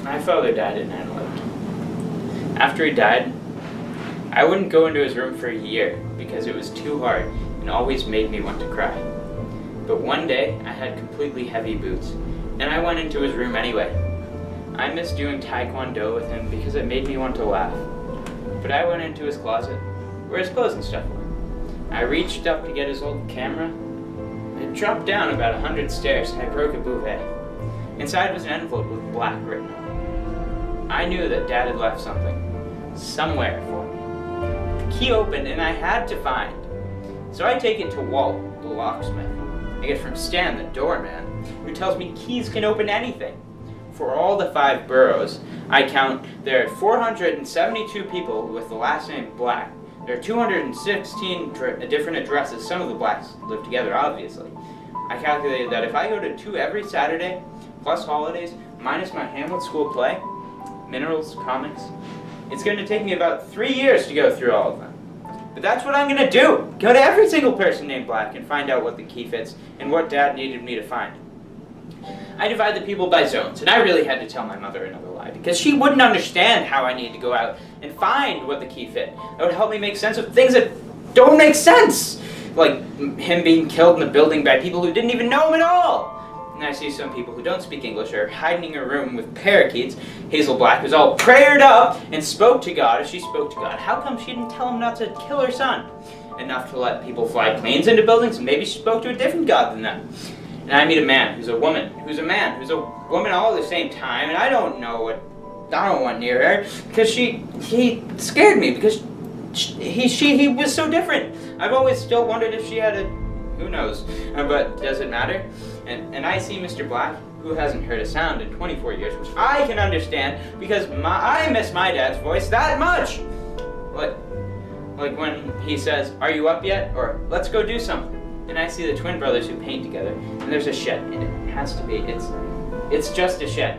My father died at 9/11. After he died, I wouldn't go into his room for a year because it was too hard and always made me want to cry. But one day, I had completely heavy boots, and I went into his room anyway. I missed doing taekwondo with him because it made me want to laugh. But I went into his closet, where his clothes and stuff were. I reached up to get his old camera. It dropped down about 100 stairs, and I broke a bouvet. Inside was an envelope with black written on it. I knew that Dad had left something, somewhere for me. The key opened, and I had to find. So I take it to Walt, the locksmith. I get from Stan, the doorman, who tells me keys can open anything. For all the 5 boroughs, I count there are 472 people with the last name Black. There are 216 different addresses. Some of the Blacks live together, obviously. I calculated that if I go to 2 every Saturday, plus holidays, minus my Hamlet School play, minerals, comics, it's going to take me about 3 years to go through all of them. But that's what I'm going to do. Go to every single person named Black and find out what the key fits and what Dad needed me to find. I divide the people by zones, and I really had to tell my mother another lie, because she wouldn't understand how I need to go out and find what the key fit. That would help me make sense of things that don't make sense, like him being killed in the building by people who didn't even know him at all. And I see some people who don't speak English are hiding in a room with parakeets. Hazel Black was all prayered up and spoke to God as she spoke to God. How come she didn't tell him not to kill her son? Enough to let people fly planes into buildings, and maybe she spoke to a different God than that. And I meet a man who's a woman, who's a man, who's a woman all at the same time, and I don't want near her, because he scared me, because he was so different. I've always still wondered if she had who knows, but does it matter? And I see Mr. Black, who hasn't heard a sound in 24 years, which I can understand, because I miss my dad's voice that much. Like when he says, "Are you up yet?" or "Let's go do something." And I see the twin brothers who paint together, and there's a shed, and it has to be, it's just a shed.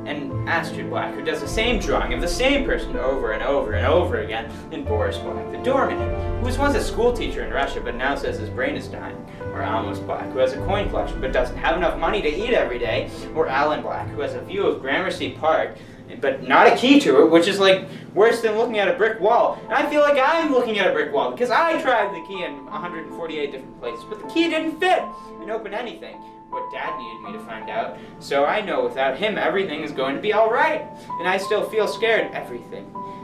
And Astrid Black, who does the same drawing of the same person over and over and over again, and Boris Black, the doorman, who was once a school teacher in Russia, but now says his brain is dying, or Amos Black, who has a coin collection, but doesn't have enough money to eat every day, or Alan Black, who has a view of Gramercy Park, but not a key to it, which is like worse than looking at a brick wall. And I feel like I'm looking at a brick wall, because I tried the key in 148 different places, but the key didn't fit and open anything. What Dad needed me to find out, so I know without him everything is going to be alright. And I still feel scared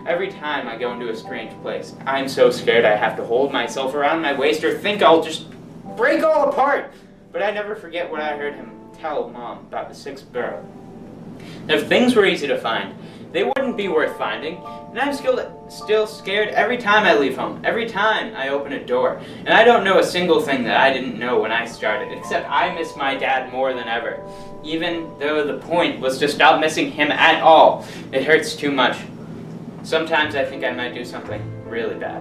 every time I go into a strange place. I'm so scared I have to hold myself around my waist or think I'll just break all apart. But I never forget what I heard him tell Mom about the 6th borough. If things were easy to find, they wouldn't be worth finding, and I'm still scared every time I leave home, every time I open a door. And I don't know a single thing that I didn't know when I started, except I miss my dad more than ever. Even though the point was to stop missing him at all, it hurts too much. Sometimes I think I might do something really bad.